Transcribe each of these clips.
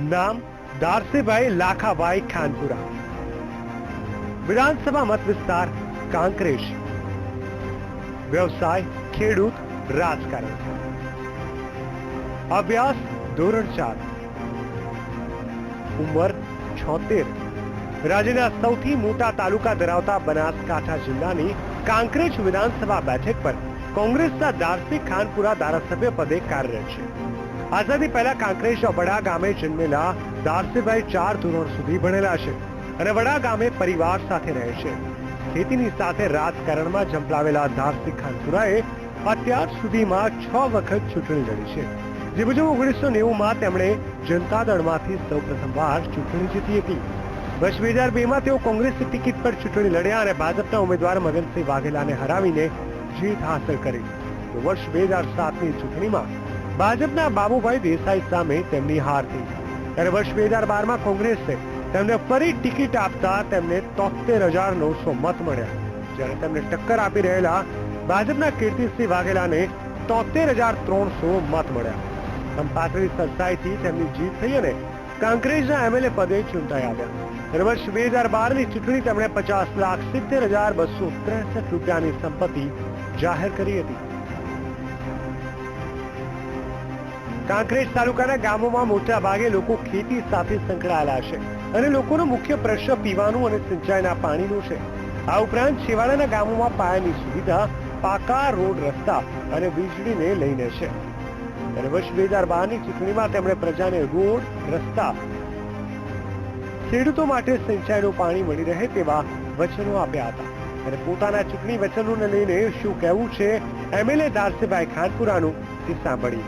નામ દારસીભાઈ લાખાભાઈ ખાનપુરા, વિધાનસભા મત વિસ્તાર કાંકરેજ, વ્યવસાય ખેડૂત, રાજકારણ, અભ્યાસ ધોરણ 4, ઉંમર 76, રાજ્યના સૌથી મોટા તાલુકા ધરાવતા બનાસકાંઠા જિલ્લાની કાંકરેજ વિધાનસભા બેઠક પર કોંગ્રેસના દારસી ખાનપુરા ધારાસભ્ય પદે કાર્યરત છે. આઝાદી પહેલા કાંકરેજના વડા ગામે જન્મેલા દારસીભાઈ 4 ધોરણ સુધી ભણેલા છે અને વડા ગામે પરિવાર સાથે રહે છે. ખેતીની સાથે રાજકારણમાં ઝંપલાવેલા દારસી ખાનપુરાએ અત્યાર સુધીમાં 6 વખત ચૂંટણી લડી છે. જે મુજબ 1990માં તેમણે જનતા દળમાંથી સૌ પ્રથમવાર ચૂંટણી જીતી હતી. વર્ષ 2002માં તેઓ કોંગ્રેસની ટિકિટ પર ચૂંટણી લડ્યા અને ભાજપના ઉમેદવાર મગનસિંહ વાઘેલાને હરાવીને જીત હાંસલ કરી. તો વર્ષ 2007ની ચૂંટણીમાં ભાજપના બાબુભાઈ દેસાઈ સામે તેમની હાર થઈ ત્યારે વર્ષ 2012માં કોંગ્રેસે તેમને ફરી ટિકિટ આપતા તેમને 73,900 મત મળ્યા, જ્યારે તેમને ટક્કર આપી રહેલા ભાજપના કીર્તિસિંહ વાઘેલાને 73,300 મત મળ્યા. આમ પાતળી સરસાઈથી તેમની જીત થઈ અને કાંકરેજના એમએલએ પદે ચૂંટાઈ આવ્યા. વર્ષ 2012ની ચૂંટણી તેમણે 50,70,263 રૂપિયાની સંપત્તિ જાહેર કરી હતી. કાંકરેજ તાલુકાના ગામોમાં મોટા ભાગે લોકો ખેતી સાથે સંકળાયેલા છે અને લોકોનો મુખ્ય પ્રશ્ન પીવાનું અને સિંચાઈના પાણીનો છે. આ ઉપરાંત છેવાડાના ગામોમાં પાયાની સુવિધા, પાકા રોડ, રસ્તા અને વીજળીને લઈને છે. ત્યારે વર્ષ 2012ની ચૂંટણીમાં તેમણે પ્રજાને રોડ, રસ્તા, ખેડૂતો માટે સિંચાઈનું પાણી મળી રહે તેવા વચનો આપ્યા હતા. અને પોતાના ચૂંટણી વચનોને લઈને શું કહેવું છે એમએલએ દારસીભાઈ ખાનપુરાનું તે સાંભળીએ.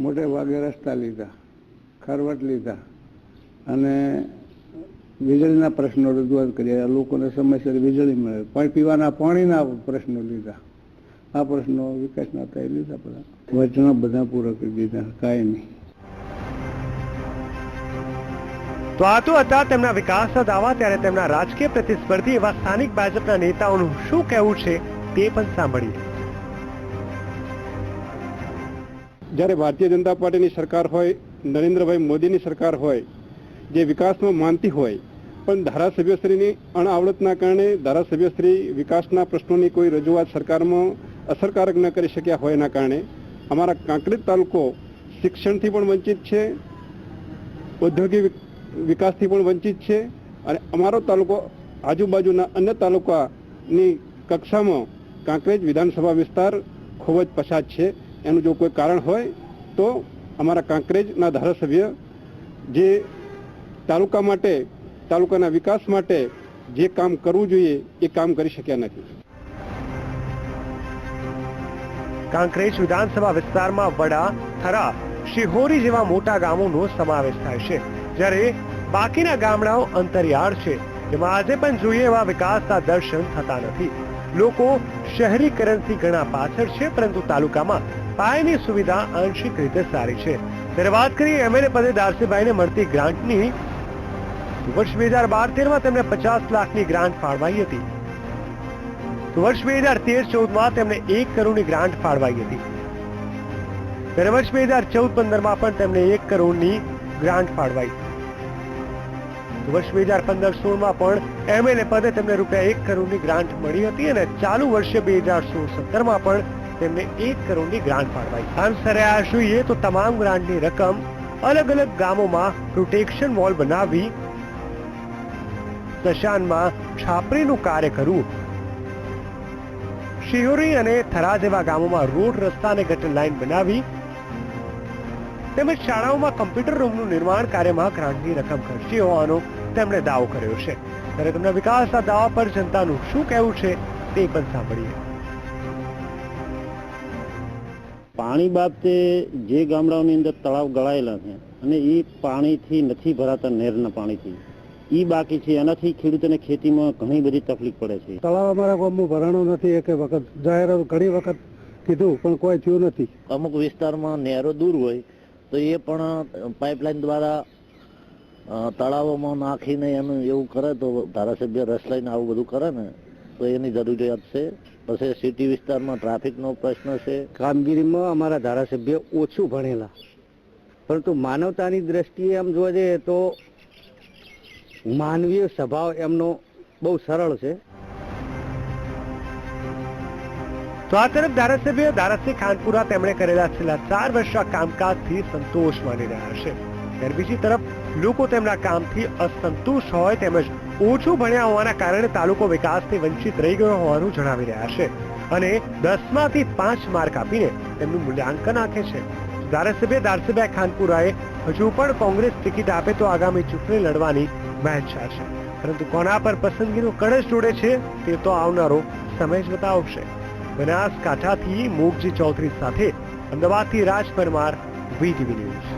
મોટે ભાગે રસ્તા લીધા, ખરવટ લીધા અને વીજળીના પ્રશ્નો રજૂઆત કરી. લોકોને સમયસર વીજળી મળે, પણ પીવાના પાણીના પ્રશ્નો લીધા. આ પ્રશ્નો વિકાસના થઈ લીધા, બધા વચનો બધા પૂરા કરી દીધા, કાંઈ નહીં. તો આ તો હતા તેમના વિકાસના દાવા. ત્યારે તેમના રાજકીય પ્રતિસ્પર્ધી એવા સ્થાનિક ભાજપના નેતાઓનું શું કહેવું છે તે પણ સાંભળીએ. જ્યારે ભારતીય જનતા પાર્ટીની સરકાર હોય, નરેન્દ્રભાઈ મોદીની સરકાર હોય, જે વિકાસમાં માનતી હોય, પણ ધારાસભ્યશ્રીની અણઆવડતના કારણે ધારાસભ્યશ્રી વિકાસના પ્રશ્નોની કોઈ રજૂઆત સરકારમાં અસરકારક ન કરી શક્યા હોય, એના કારણે અમારા કાંકરેજ તાલુકો શિક્ષણથી પણ વંચિત છે, ઔદ્યોગિક વિકાસથી પણ વંચિત છે અને અમારો તાલુકો આજુબાજુના અન્ય તાલુકાની કક્ષામાં કાંકરેજ વિધાનસભા વિસ્તાર ખૂબ જ પછાત છે. એનું જો કોઈ કારણ હોય તો અમારા કાંકરેજના ધારાસભ્ય જે તાલુકા માટે, તાલુકાના વિકાસ માટે જે કામ કરવું જોઈએ એ કામ કરી શક્યા નથી. કાંકરેજ વિધાનસભા વિસ્તારમાં વડા, થરા, શિહોરી જેવા મોટા ગામોનો સમાવેશ થાય છે, જ્યારે બાકીના ગામડાઓ અંતરિયાળ છે, જેમાં આજે પણ જોઈએ એવા વિકાસના દર્શન થતા નથી. લોકો શહેરીકરણથી ઘણા પાછળ છે, પરંતુ તાલુકામાં પાયાની સુવિધા આંશિક રીતે સારી છે. ત્યારે વાત કરીએ એમએલએ પદે દારસીભાઈને મળતી ગ્રાન્ટની, વર્ષ 2012-13માં તેમને 50 લાખની ગ્રાન્ટ ફાળવાઈ હતી. તો વર્ષ 2013-14માં તેમને 1 કરોડની ગ્રાન્ટ ફાળવાઈ હતી. ત્યારે વર્ષ 2014-15માં પણ તેમને 1 કરોડની ગ્રાન્ટ ફાળવાઈ. વર્ષ 2015-16માં પણ એમએલએ પદે તેમને રૂપિયા 1 કરોડની ગ્રાન્ટ મળી હતી અને ચાલુ વર્ષે 2016-17માં પણ તેમને 1 કરોડની ગ્રાન્ટ ફાળવાઈ. આમ સરેરાશ જોઈએ તો તમામ ગ્રાન્ટની રકમ અલગ અલગ ગામોમાં પ્રોટેક્શન વોલ બનાવી, સ્મશાનમાં છાપરીનું કાર્ય કરવું, શિહોરી અને થરા જેવા ગામોમાં રોડ, રસ્તા અને ગટર લાઈન બનાવી તેમજ શાળાઓમાં કમ્પ્યુટર રૂમનું નિર્માણ કાર્યમાં ગ્રાન્ટની રકમ ખર્ચી હોવાનો તેમણે દાવો કર્યો છે. ત્યારે તેમના વિકાસના દાવા પર જનતાનું શું કહેવું છે તે પણ સાંભળીએ. પાણી બાબતે જે ગામડાઓની અંદર તળાવ ગળાયેલા છે અને એ પાણીથી નથી ભરાતા, નહેરના પાણીથી એ બાકી છે, એનાથી ખેડૂતોને ખેતીમાં ઘણી બધી તકલીફ પડે છે. તળાવ અમારા ગામમાં ભરાણો નથી, એક વખત જાહેરાત ઘણી વખત કીધું પણ કોઈ થયું નથી. અમુક વિસ્તારમાં નહેરો દૂર હોય તો એ પણ પાઇપલાઇન દ્વારા તળાવોમાં નાખીને એનું એવું કરે તો ધારાસભ્ય રસ લઈને આવું બધું કરે ને તો એની જરૂરિયાત છે. પછી સિટી વિસ્તારમાં ટ્રાફિકનો પ્રશ્ન છે. કામગીરીમાં અમારા ધારાસભ્ય ઓછું ભણેલા, પરંતુ માનવતાની દ્રષ્ટિએ આમ જોવા જઈએ તો માનવીય સ્વભાવ એમનો બહુ સરળ છે. તો આ તરફ ધારાસભ્ય ખાનપુરા તેમણે કરેલા છેલ્લા 4 વર્ષના કામકાજથી સંતોષ માની રહ્યા છે, ત્યારે બીજી તરફ લોકો તેમના કામથી અસંતુષ્ટ હોય તેમજ ઓછું ભણ્યા હોવાના કારણે તાલુકો વિકાસથી વંચિત રહી ગયો હોવાનું જણાવી રહ્યા છે અને 10માંથી 5 માર્ક આપીને તેમનું મૂલ્યાંકન આંકે છે. ધારાસભ્ય ખાનપુરાએ હજુ પણ કોંગ્રેસ ટિકિટ આપે તો આગામી ચૂંટણી લડવાની મહેચ્છા છે, પરંતુ કોના પર પસંદગીનું કળશ જોડે છે તે તો આવનારો સમય જ બતાવશે. બનાસકાંઠાથી મોગજી ચૌધરી સાથે અમદાવાદથી રાજ પરમાર, VTV ન્યૂઝ.